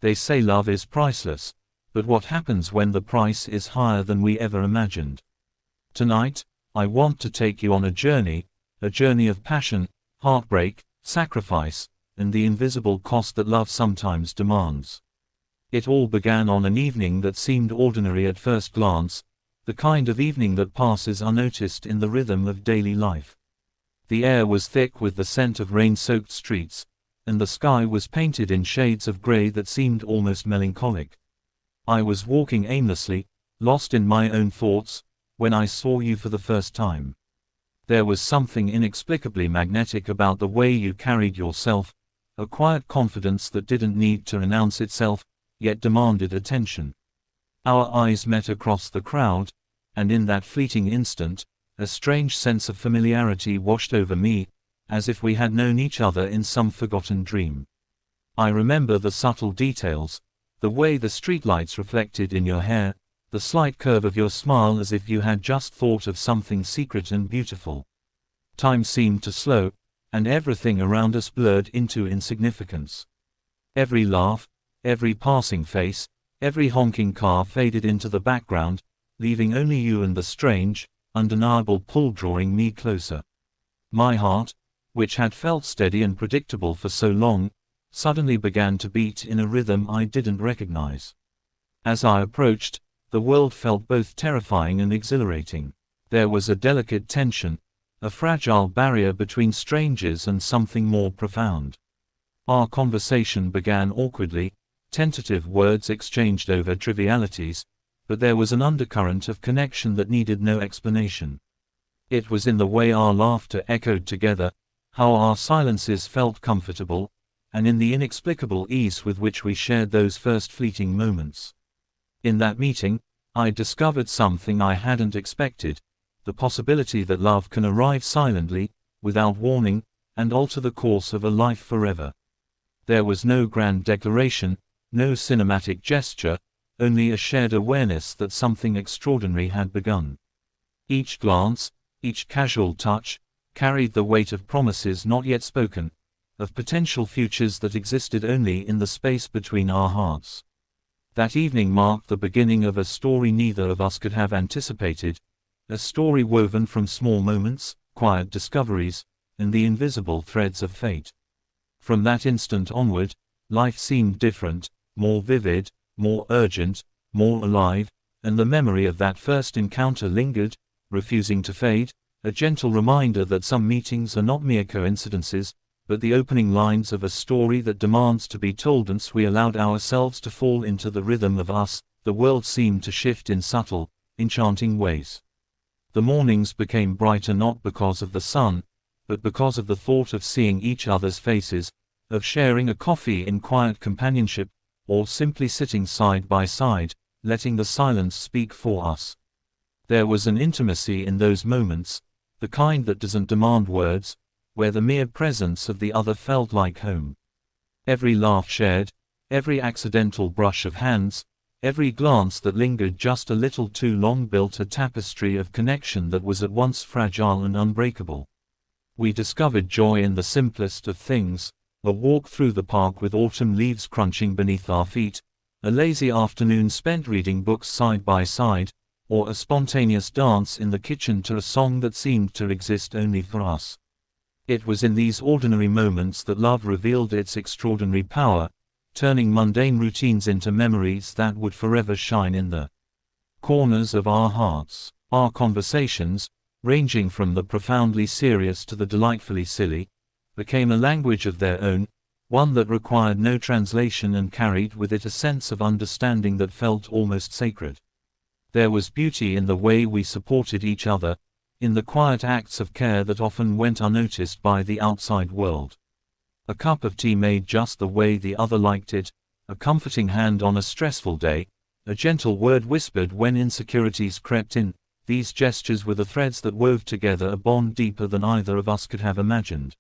They say love is priceless, but what happens when the price is higher than we ever imagined? Tonight, I want to take you on a journey of passion, heartbreak, sacrifice, and the invisible cost that love sometimes demands. It all began on an evening that seemed ordinary at first glance, the kind of evening that passes unnoticed in the rhythm of daily life. The air was thick with the scent of rain-soaked streets, and the sky was painted in shades of gray that seemed almost melancholic. I was walking aimlessly, lost in my own thoughts, when I saw you for the first time. There was something inexplicably magnetic about the way you carried yourself, a quiet confidence that didn't need to announce itself, yet demanded attention. Our eyes met across the crowd, and in that fleeting instant, a strange sense of familiarity washed over me, as if we had known each other in some forgotten dream. I remember the subtle details, the way the streetlights reflected in your hair, the slight curve of your smile as if you had just thought of something secret and beautiful. Time seemed to slow, and everything around us blurred into insignificance. Every laugh, every passing face, every honking car faded into the background, leaving only you and the strange, undeniable pull drawing me closer. My heart, which had felt steady and predictable for so long, suddenly began to beat in a rhythm I didn't recognize. As I approached, the world felt both terrifying and exhilarating. There was a delicate tension, a fragile barrier between strangers and something more profound. Our conversation began awkwardly, tentative words exchanged over trivialities, but there was an undercurrent of connection that needed no explanation. It was in the way our laughter echoed together, how our silences felt comfortable, and in the inexplicable ease with which we shared those first fleeting moments. In that meeting, I discovered something I hadn't expected, the possibility that love can arrive silently, without warning, and alter the course of a life forever. There was no grand declaration, no cinematic gesture, only a shared awareness that something extraordinary had begun. Each glance, each casual touch, carried the weight of promises not yet spoken, of potential futures that existed only in the space between our hearts. That evening marked the beginning of a story neither of us could have anticipated, a story woven from small moments, quiet discoveries, and the invisible threads of fate. From that instant onward, life seemed different, more vivid, more urgent, more alive, and the memory of that first encounter lingered, refusing to fade, a gentle reminder that some meetings are not mere coincidences, but the opening lines of a story that demands to be told. Once we allowed ourselves to fall into the rhythm of us, the world seemed to shift in subtle, enchanting ways. The mornings became brighter not because of the sun, but because of the thought of seeing each other's faces, of sharing a coffee in quiet companionship, or simply sitting side by side, letting the silence speak for us. There was an intimacy in those moments, the kind that doesn't demand words, where the mere presence of the other felt like home. Every laugh shared, every accidental brush of hands, every glance that lingered just a little too long built a tapestry of connection that was at once fragile and unbreakable. We discovered joy in the simplest of things, a walk through the park with autumn leaves crunching beneath our feet, a lazy afternoon spent reading books side by side, or a spontaneous dance in the kitchen to a song that seemed to exist only for us. It was in these ordinary moments that love revealed its extraordinary power, turning mundane routines into memories that would forever shine in the corners of our hearts. Our conversations, ranging from the profoundly serious to the delightfully silly, became a language of their own, one that required no translation and carried with it a sense of understanding that felt almost sacred. There was beauty in the way we supported each other, in the quiet acts of care that often went unnoticed by the outside world. A cup of tea made just the way the other liked it, a comforting hand on a stressful day, a gentle word whispered when insecurities crept in. These gestures were the threads that wove together a bond deeper than either of us could have imagined.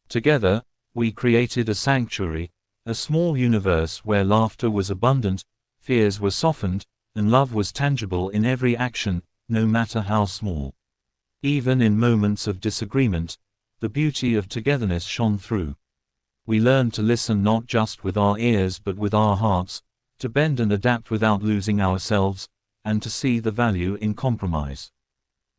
Together, we created a sanctuary, a small universe where laughter was abundant, fears were softened, and love was tangible in every action, no matter how small. Even in moments of disagreement, the beauty of togetherness shone through. We learned to listen not just with our ears but with our hearts, to bend and adapt without losing ourselves, and to see the value in compromise.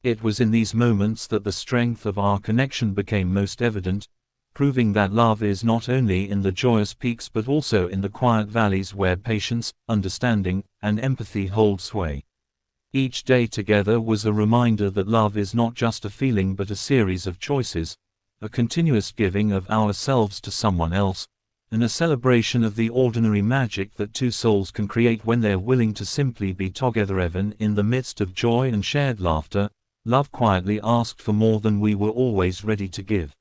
It was in these moments that the strength of our connection became most evident, proving that love is not only in the joyous peaks but also in the quiet valleys where patience, understanding, and empathy hold sway. Each day together was a reminder that love is not just a feeling but a series of choices, a continuous giving of ourselves to someone else, and a celebration of the ordinary magic that two souls can create when they're willing to simply be together. Even in the midst of joy and shared laughter, love quietly asked for more than we were always ready to give.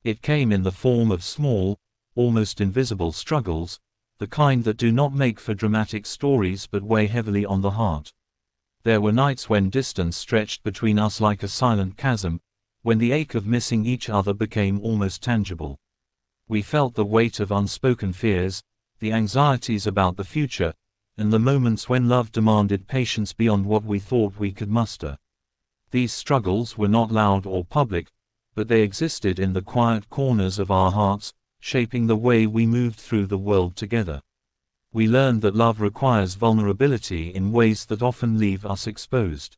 It came in the form of small, almost invisible struggles, the kind that do not make for dramatic stories but weigh heavily on the heart. There were nights when distance stretched between us like a silent chasm, when the ache of missing each other became almost tangible. We felt the weight of unspoken fears, the anxieties about the future, and the moments when love demanded patience beyond what we thought we could muster. These struggles were not loud or public, but they existed in the quiet corners of our hearts, shaping the way we moved through the world together. We learned that love requires vulnerability in ways that often leave us exposed.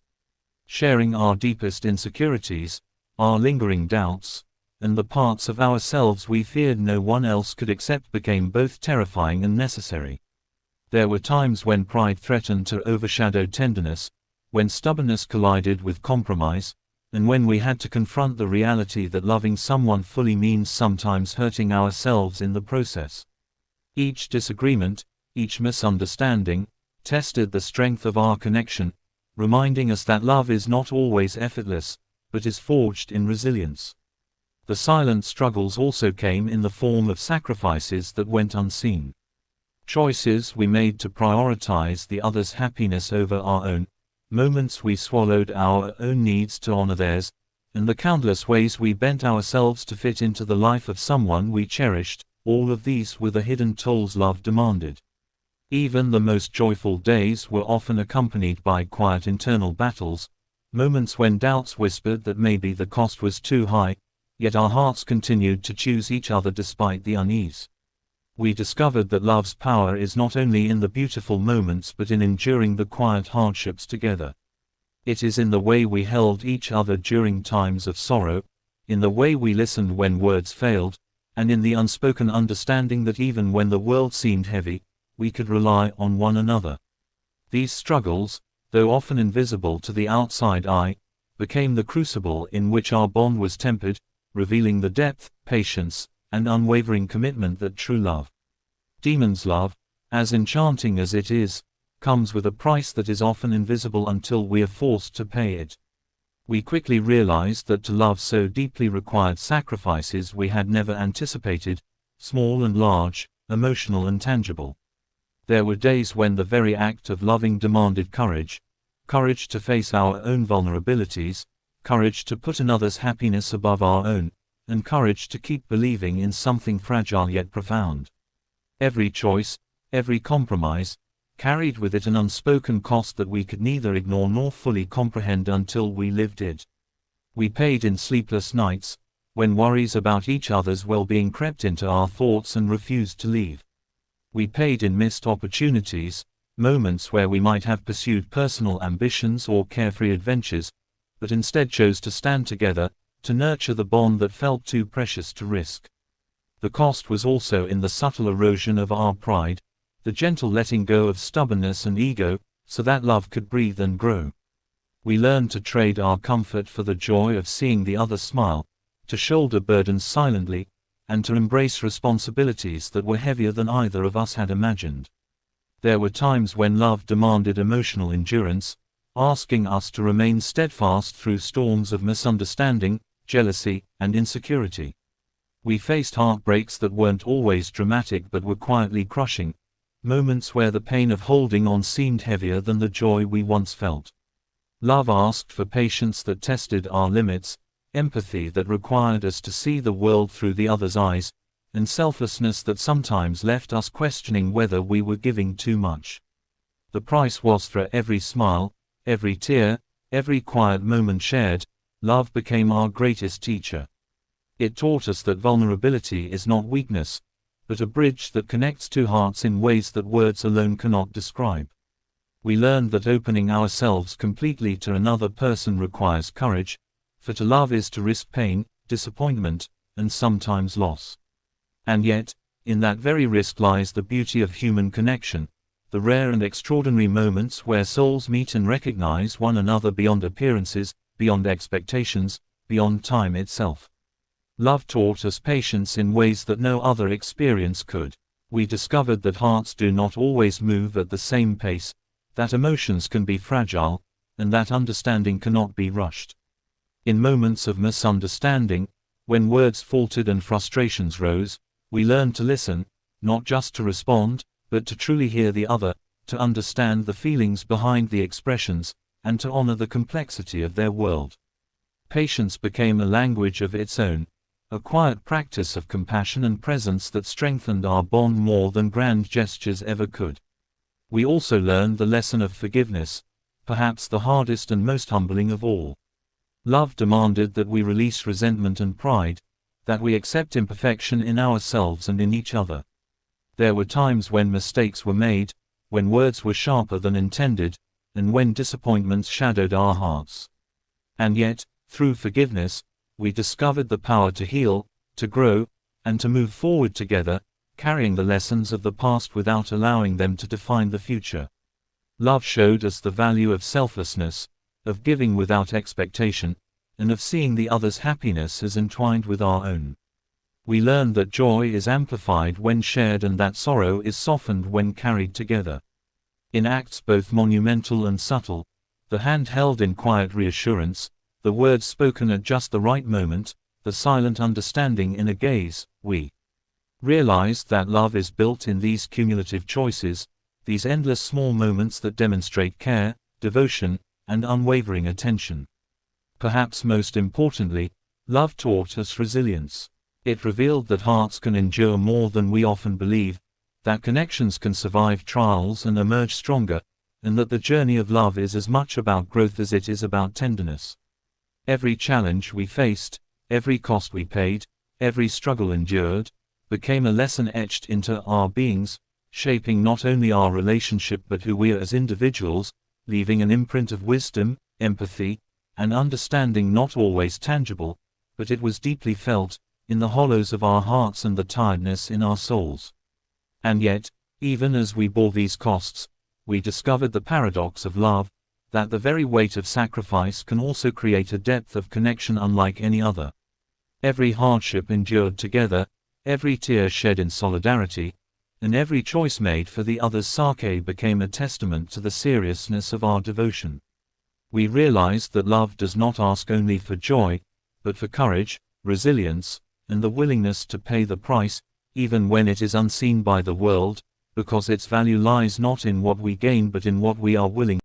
Sharing our deepest insecurities, our lingering doubts, and the parts of ourselves we feared no one else could accept became both terrifying and necessary. There were times when pride threatened to overshadow tenderness, when stubbornness collided with compromise, and when we had to confront the reality that loving someone fully means sometimes hurting ourselves in the process. Each disagreement, each misunderstanding, tested the strength of our connection, reminding us that love is not always effortless, but is forged in resilience. The silent struggles also came in the form of sacrifices that went unseen. Choices we made to prioritize the other's happiness over our own, moments we swallowed our own needs to honor theirs, and the countless ways we bent ourselves to fit into the life of someone we cherished, all of these were the hidden tolls love demanded. Even the most joyful days were often accompanied by quiet internal battles, moments when doubts whispered that maybe the cost was too high, yet our hearts continued to choose each other despite the unease. We discovered that love's power is not only in the beautiful moments but in enduring the quiet hardships together. It is in the way we held each other during times of sorrow, in the way we listened when words failed, and in the unspoken understanding that even when the world seemed heavy, we could rely on one another. These struggles, though often invisible to the outside eye, became the crucible in which our bond was tempered, revealing the depth, patience, and unwavering commitment that true love. Demon's love, as enchanting as it is, comes with a price that is often invisible until we are forced to pay it. We quickly realized that to love so deeply required sacrifices we had never anticipated, small and large, emotional and tangible. There were days when the very act of loving demanded courage to face our own vulnerabilities, courage to put another's happiness above our own, and courage to keep believing in something fragile yet profound. Every choice, every compromise, carried with it an unspoken cost that we could neither ignore nor fully comprehend until we lived it. We paid in sleepless nights, when worries about each other's well-being crept into our thoughts and refused to leave. We paid in missed opportunities, moments where we might have pursued personal ambitions or carefree adventures, but instead chose to stand together, to nurture the bond that felt too precious to risk. The cost was also in the subtle erosion of our pride, the gentle letting go of stubbornness and ego, so that love could breathe and grow. We learned to trade our comfort for the joy of seeing the other smile, to shoulder burdens silently, and to embrace responsibilities that were heavier than either of us had imagined. There were times when love demanded emotional endurance, asking us to remain steadfast through storms of misunderstanding, jealousy, and insecurity. We faced heartbreaks that weren't always dramatic but were quietly crushing, moments where the pain of holding on seemed heavier than the joy we once felt. Love asked for patience that tested our limits, empathy that required us to see the world through the other's eyes, and selflessness that sometimes left us questioning whether we were giving too much. The price was for every smile, every tear, every quiet moment shared. Love became our greatest teacher. It taught us that vulnerability is not weakness, but a bridge that connects two hearts in ways that words alone cannot describe. We learned that opening ourselves completely to another person requires courage, for to love is to risk pain, disappointment, and sometimes loss. And yet, in that very risk lies the beauty of human connection, the rare and extraordinary moments where souls meet and recognize one another beyond appearances, beyond expectations, beyond time itself. Love taught us patience in ways that no other experience could. We discovered that hearts do not always move at the same pace, that emotions can be fragile, and that understanding cannot be rushed. In moments of misunderstanding, when words faltered and frustrations rose, we learned to listen, not just to respond, but to truly hear the other, to understand the feelings behind the expressions, and to honor the complexity of their world. Patience became a language of its own, a quiet practice of compassion and presence that strengthened our bond more than grand gestures ever could. We also learned the lesson of forgiveness, perhaps the hardest and most humbling of all. Love demanded that we release resentment and pride, that we accept imperfection in ourselves and in each other. There were times when mistakes were made, when words were sharper than intended, and when disappointments shadowed our hearts. And yet, through forgiveness, we discovered the power to heal, to grow, and to move forward together, carrying the lessons of the past without allowing them to define the future. Love showed us the value of selflessness, of giving without expectation, and of seeing the other's happiness as entwined with our own. We learned that joy is amplified when shared and that sorrow is softened when carried together. In acts both monumental and subtle, the hand held in quiet reassurance, the words spoken at just the right moment, the silent understanding in a gaze, we realized that love is built in these cumulative choices, these endless small moments that demonstrate care, devotion, and unwavering attention. Perhaps most importantly, love taught us resilience. It revealed that hearts can endure more than we often believe, that connections can survive trials and emerge stronger, and that the journey of love is as much about growth as it is about tenderness. Every challenge we faced, every cost we paid, every struggle endured, became a lesson etched into our beings, shaping not only our relationship but who we are as individuals, leaving an imprint of wisdom, empathy, and understanding not always tangible, but it was deeply felt, in the hollows of our hearts and the tiredness in our souls. And yet, even as we bore these costs, we discovered the paradox of love, that the very weight of sacrifice can also create a depth of connection unlike any other. Every hardship endured together, every tear shed in solidarity, and every choice made for the other's sake became a testament to the seriousness of our devotion. We realized that love does not ask only for joy, but for courage, resilience, and the willingness to pay the price, even when it is unseen by the world, because its value lies not in what we gain but in what we are willing